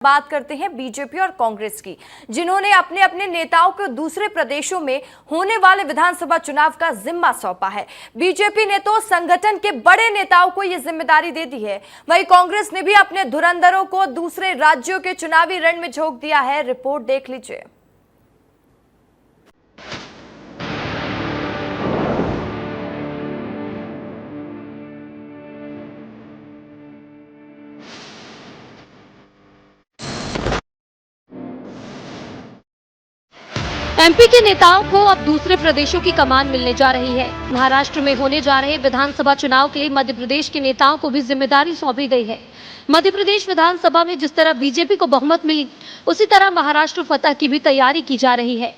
बात करते हैं बीजेपी और कांग्रेस की, जिन्होंने अपने अपने नेताओं को दूसरे प्रदेशों में होने वाले विधानसभा चुनाव का जिम्मा सौंपा है। बीजेपी ने तो संगठन के बड़े नेताओं को यह जिम्मेदारी दे दी है, वहीं कांग्रेस ने भी अपने धुरंधरों को दूसरे राज्यों के चुनावी रण में झोंक दिया है। रिपोर्ट देख लीजिए। एमपी के नेताओं को अब दूसरे प्रदेशों की कमान मिलने जा रही है। महाराष्ट्र में होने जा रहे विधानसभा चुनाव के लिए मध्य प्रदेश के नेताओं को भी जिम्मेदारी सौंपी गई है। मध्य प्रदेश विधानसभा में जिस तरह बीजेपी को बहुमत मिली, उसी तरह महाराष्ट्र फतह की भी तैयारी की जा रही है।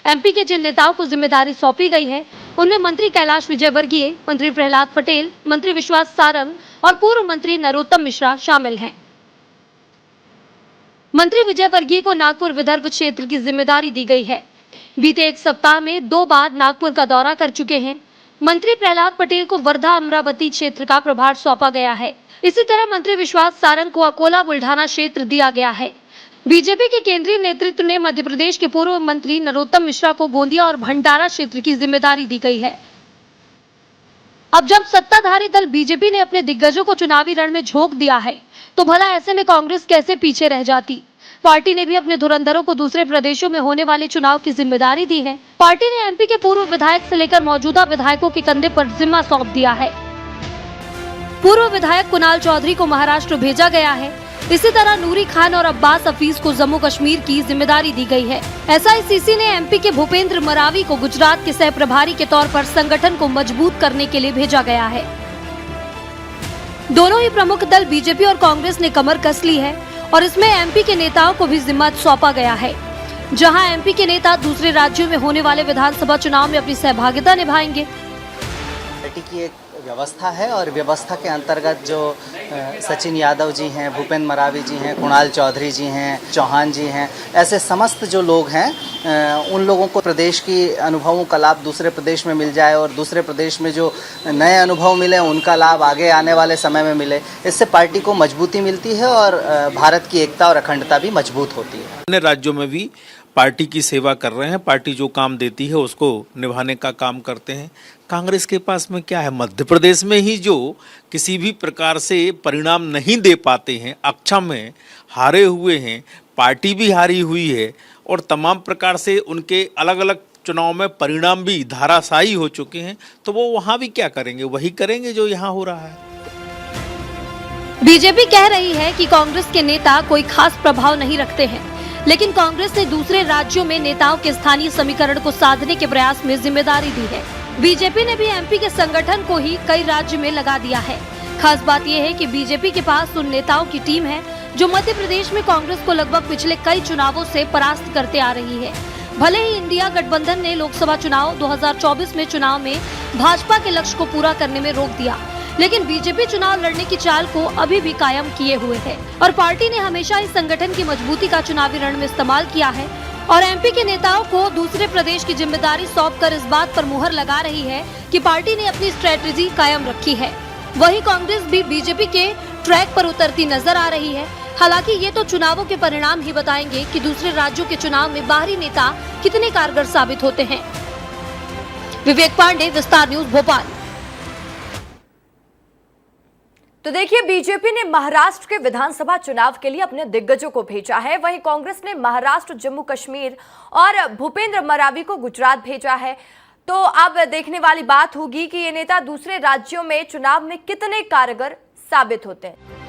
एमपी के जिन नेताओं को जिम्मेदारी सौंपी गई है, उनमें मंत्री कैलाश विजयवर्गीय, मंत्री प्रहलाद पटेल, मंत्री विश्वास सारंग और पूर्व मंत्री नरोत्तम मिश्रा शामिल हैं। मंत्री विजयवर्गीय को नागपुर विदर्भ क्षेत्र की जिम्मेदारी दी गई है। बीते एक सप्ताह में 2 बार नागपुर का दौरा कर चुके हैं। मंत्री प्रहलाद पटेल को वर्धा अमरावती क्षेत्र का प्रभार सौंपा गया है। इसी तरह मंत्री विश्वास सारंग को अकोला बुल्ढाना क्षेत्र दिया गया है। बीजेपी के केंद्रीय नेतृत्व ने मध्य प्रदेश के पूर्व मंत्री नरोत्तम मिश्रा को गोंदिया और भंडारा क्षेत्र की जिम्मेदारी दी गई है। अब जब सत्ताधारी दल बीजेपी ने अपने दिग्गजों को चुनावी रण में झोंक दिया है, तो भला ऐसे में कांग्रेस कैसे पीछे रह जाती। पार्टी ने भी अपने धुरंधरों को दूसरे प्रदेशों में होने वाले चुनाव की जिम्मेदारी दी है। पार्टी ने एमपी के पूर्व विधायक से लेकर मौजूदा विधायकों के कंधे पर जिम्मा सौंप दिया है। पूर्व विधायक कुणाल चौधरी को महाराष्ट्र भेजा गया है। इसी तरह नूरी खान और अब्बास हफीज को जम्मू कश्मीर की जिम्मेदारी दी गई है। एसआईसीसी ने एमपी के भूपेंद्र मरावी को गुजरात के सह प्रभारी के तौर पर संगठन को मजबूत करने के लिए भेजा गया है। दोनों ही प्रमुख दल बीजेपी और कांग्रेस ने कमर कस ली है और इसमें एमपी के नेताओं को भी जिम्मा सौंपा गया है। जहां एमपी के नेता दूसरे राज्यों में होने वाले विधानसभा चुनाव में अपनी सहभागिता निभाएंगे। पार्टी की एक व्यवस्था है और व्यवस्था के अंतर्गत जो सचिन यादव जी हैं, भूपेंद्र मरावी जी हैं, कुणाल चौधरी जी हैं, चौहान जी हैं, ऐसे समस्त जो लोग हैं, उन लोगों को प्रदेश की अनुभवों का लाभ दूसरे प्रदेश में मिल जाए और दूसरे प्रदेश में जो नए अनुभव मिले उनका लाभ आगे आने वाले समय में मिले। इससे पार्टी को मजबूती मिलती है और भारत की एकता और अखंडता भी मजबूत होती है। अन्य राज्यों में भी पार्टी की सेवा कर रहे हैं। पार्टी जो काम देती है उसको निभाने का काम करते हैं। कांग्रेस के पास में क्या है, मध्य प्रदेश में ही जो किसी भी प्रकार से परिणाम नहीं दे पाते हैं, अक्षम में हारे हुए हैं, पार्टी भी हारी हुई है और तमाम प्रकार से उनके अलग अलग चुनाव में परिणाम भी धाराशायी हो चुके हैं, तो वो वहाँ भी क्या करेंगे, वही करेंगे जो यहाँ हो रहा है। बीजेपी कह रही है कि कांग्रेस के नेता कोई खास प्रभाव नहीं रखते हैं, लेकिन कांग्रेस ने दूसरे राज्यों में नेताओं के स्थानीय समीकरण को साधने के प्रयास में जिम्मेदारी दी है। बीजेपी ने भी एमपी के संगठन को ही कई राज्य में लगा दिया है। खास बात यह है कि बीजेपी के पास उन नेताओं की टीम है जो मध्य प्रदेश में कांग्रेस को लगभग पिछले कई चुनावों से परास्त करते आ रही है। भले ही इंडिया गठबंधन ने लोकसभा चुनाव 2024 में चुनाव में भाजपा के लक्ष्य को पूरा करने में रोक दिया, लेकिन बीजेपी चुनाव लड़ने की चाल को अभी भी कायम किए हुए है और पार्टी ने हमेशा इस संगठन की मजबूती का चुनावी रण में इस्तेमाल किया है और एमपी के नेताओं को दूसरे प्रदेश की जिम्मेदारी सौंपकर इस बात पर मुहर लगा रही है कि पार्टी ने अपनी स्ट्रेटेजी कायम रखी है। वहीं कांग्रेस भी बीजेपी के ट्रैक पर उतरती नजर आ रही है। हालांकि ये तो चुनावों के परिणाम ही बताएंगे कि दूसरे राज्यों के चुनाव में बाहरी नेता कितने कारगर साबित होते हैं। विवेक पांडे, विस्तार न्यूज, भोपाल। तो देखिए, बीजेपी ने महाराष्ट्र के विधानसभा चुनाव के लिए अपने दिग्गजों को भेजा है, वहीं कांग्रेस ने महाराष्ट्र, जम्मू कश्मीर और भूपेंद्र मरावी को गुजरात भेजा है। तो अब देखने वाली बात होगी कि ये नेता दूसरे राज्यों में चुनाव में कितने कारगर साबित होते हैं।